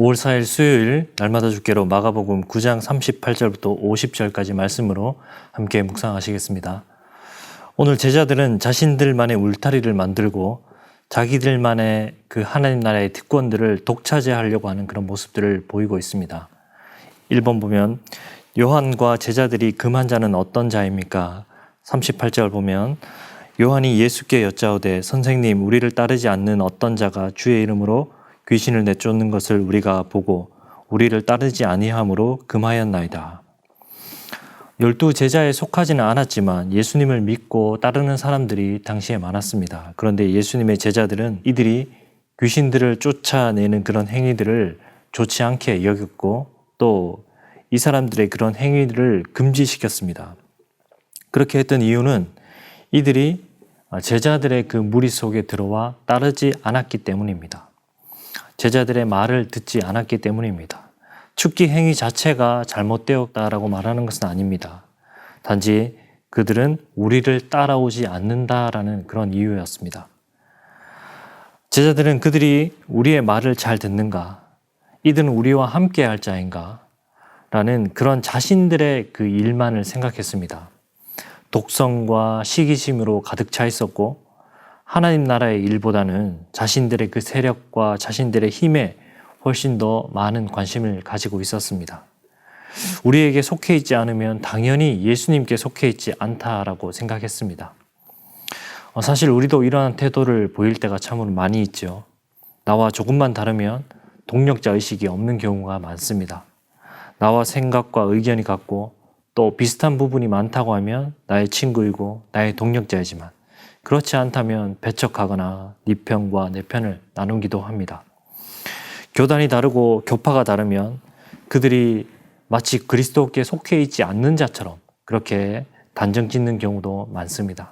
5월 4일 수요일 날마다 주께로 마가복음 9장 38절부터 50절까지 말씀으로 함께 묵상하시겠습니다. 오늘 제자들은 자신들만의 울타리를 만들고 자기들만의 그 하나님 나라의 특권들을 독차지하려고 하는 그런 모습들을 보이고 있습니다. 1번 보면 요한과 제자들이 금한 자는 어떤 자입니까? 38절 보면 요한이 예수께 여짜오되 선생님 우리를 따르지 않는 어떤 자가 주의 이름으로 귀신을 내쫓는 것을 우리가 보고 우리를 따르지 아니함으로 금하였나이다. 12 제자에 속하지는 않았지만 예수님을 믿고 따르는 사람들이 당시에 많았습니다. 그런데 예수님의 제자들은 이들이 귀신들을 쫓아내는 그런 행위들을 좋지 않게 여겼고 또 이 사람들의 그런 행위를 금지시켰습니다. 그렇게 했던 이유는 이들이 제자들의 그 무리 속에 들어와 따르지 않았기 때문입니다. 제자들의 말을 듣지 않았기 때문입니다. 축기 행위 자체가 잘못되었다라고 말하는 것은 아닙니다. 단지 그들은 우리를 따라오지 않는다라는 그런 이유였습니다. 제자들은 그들이 우리의 말을 잘 듣는가? 이들은 우리와 함께 할 자인가? 라는 그런 자신들의 그 일만을 생각했습니다. 독성과 시기심으로 가득 차 있었고 하나님 나라의 일보다는 자신들의 그 세력과 자신들의 힘에 훨씬 더 많은 관심을 가지고 있었습니다. 우리에게 속해 있지 않으면 당연히 예수님께 속해 있지 않다라고 생각했습니다. 사실 우리도 이러한 태도를 보일 때가 참으로 많이 있죠. 나와 조금만 다르면 동력자 의식이 없는 경우가 많습니다. 나와 생각과 의견이 같고 또 비슷한 부분이 많다고 하면 나의 친구이고 나의 동력자이지만 그렇지 않다면 배척하거나 네 편과 내 편을 나누기도 합니다. 교단이 다르고 교파가 다르면 그들이 마치 그리스도께 속해 있지 않는 자처럼 그렇게 단정 짓는 경우도 많습니다.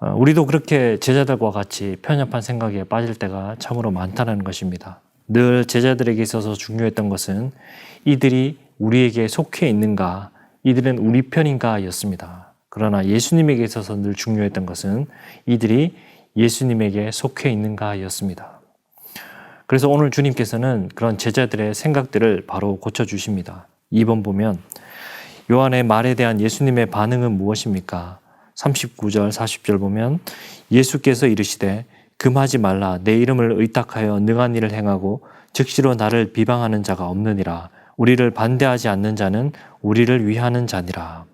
우리도 그렇게 제자들과 같이 편협한 생각에 빠질 때가 참으로 많다는 것입니다. 늘 제자들에게 있어서 중요했던 것은 이들이 우리에게 속해 있는가, 이들은 우리 편인가 였습니다. 그러나 예수님에게 있어서 늘 중요했던 것은 이들이 예수님에게 속해 있는가 였습니다. 그래서 오늘 주님께서는 그런 제자들의 생각들을 바로 고쳐주십니다. 2번 보면 요한의 말에 대한 예수님의 반응은 무엇입니까? 39절 40절 보면 예수께서 이르시되 금하지 말라 내 이름을 의탁하여 능한 일을 행하고 즉시로 나를 비방하는 자가 없느니라. 우리를 반대하지 않는 자는 우리를 위하는 자니라.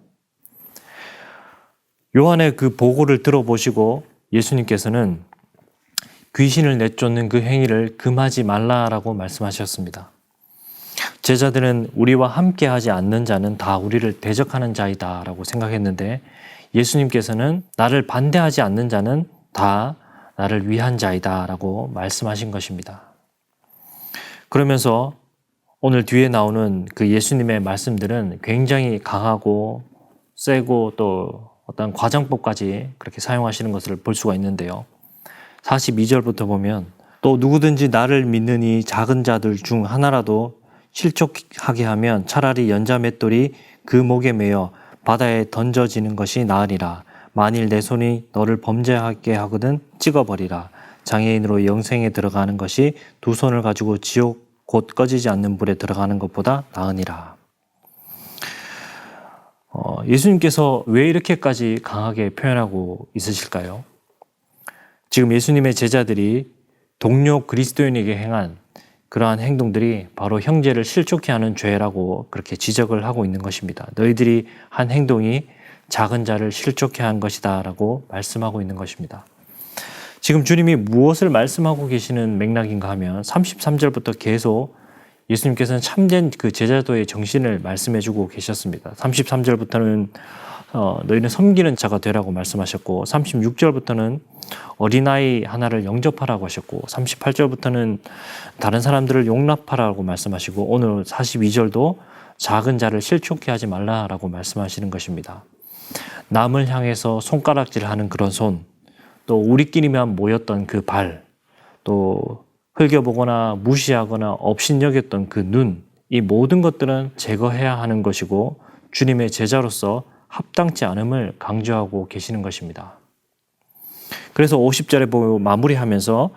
요한의 그 보고를 들어보시고 예수님께서는 귀신을 내쫓는 그 행위를 금하지 말라라고 말씀하셨습니다. 제자들은 우리와 함께하지 않는 자는 다 우리를 대적하는 자이다 라고 생각했는데 예수님께서는 나를 반대하지 않는 자는 다 나를 위한 자이다 라고 말씀하신 것입니다. 그러면서 오늘 뒤에 나오는 그 예수님의 말씀들은 굉장히 강하고 세고 또 어떤 과장법까지 그렇게 사용하시는 것을 볼 수가 있는데요. 42절부터 보면 또 누구든지 나를 믿는 이 작은 자들 중 하나라도 실족하게 하면 차라리 연자 맷돌이 그 목에 매여 바다에 던져지는 것이 나으리라. 만일 내 손이 너를 범죄하게 하거든 찍어버리라. 장애인으로 영생에 들어가는 것이 두 손을 가지고 지옥 곧 꺼지지 않는 불에 들어가는 것보다 나으니라. 예수님께서 왜 이렇게까지 강하게 표현하고 있으실까요? 지금 예수님의 제자들이 동료 그리스도인에게 행한 그러한 행동들이 바로 형제를 실족케 하는 죄라고 그렇게 지적을 하고 있는 것입니다. 너희들이 한 행동이 작은 자를 실족케 한 것이다 라고 말씀하고 있는 것입니다. 지금 주님이 무엇을 말씀하고 계시는 맥락인가 하면 33절부터 계속 예수님께서는 참된 그 제자도의 정신을 말씀해주고 계셨습니다. 33절부터는 너희는 섬기는 자가 되라고 말씀하셨고 36절부터는 어린아이 하나를 영접하라고 하셨고 38절부터는 다른 사람들을 용납하라고 말씀하시고 오늘 42절도 작은 자를 실족케 하지 말라라고 말씀하시는 것입니다. 남을 향해서 손가락질하는 그런 손, 또 우리끼리만 모였던 그 발, 또 흘겨보거나 무시하거나 업신여겼던 그 눈, 이 모든 것들은 제거해야 하는 것이고 주님의 제자로서 합당치 않음을 강조하고 계시는 것입니다. 그래서 50절에 보면 마무리하면서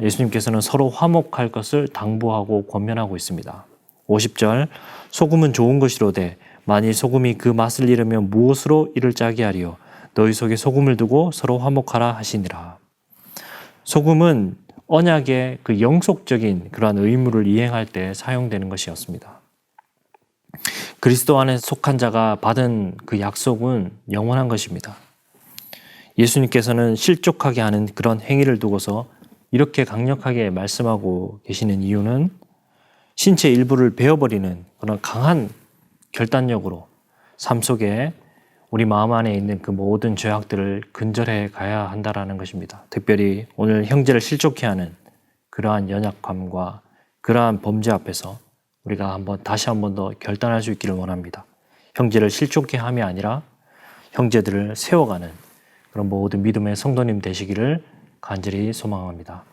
예수님께서는 서로 화목할 것을 당부하고 권면하고 있습니다. 50절 소금은 좋은 것이로되 만일 소금이 그 맛을 잃으면 무엇으로 이를 짜게 하리요 너희 속에 소금을 두고 서로 화목하라 하시니라. 소금은 언약의 그 영속적인 그러한 의무를 이행할 때 사용되는 것이었습니다. 그리스도 안에 속한 자가 받은 그 약속은 영원한 것입니다. 예수님께서는 실족하게 하는 그런 행위를 두고서 이렇게 강력하게 말씀하고 계시는 이유는 신체 일부를 베어버리는 그런 강한 결단력으로 삶 속에 우리 마음 안에 있는 그 모든 죄악들을 근절해 가야 한다라는 것입니다. 특별히 오늘 형제를 실족해 하는 그러한 연약함과 그러한 범죄 앞에서 우리가 다시 한 번 더 결단할 수 있기를 원합니다. 형제를 실족해 함이 아니라 형제들을 세워가는 그런 모든 믿음의 성도님 되시기를 간절히 소망합니다.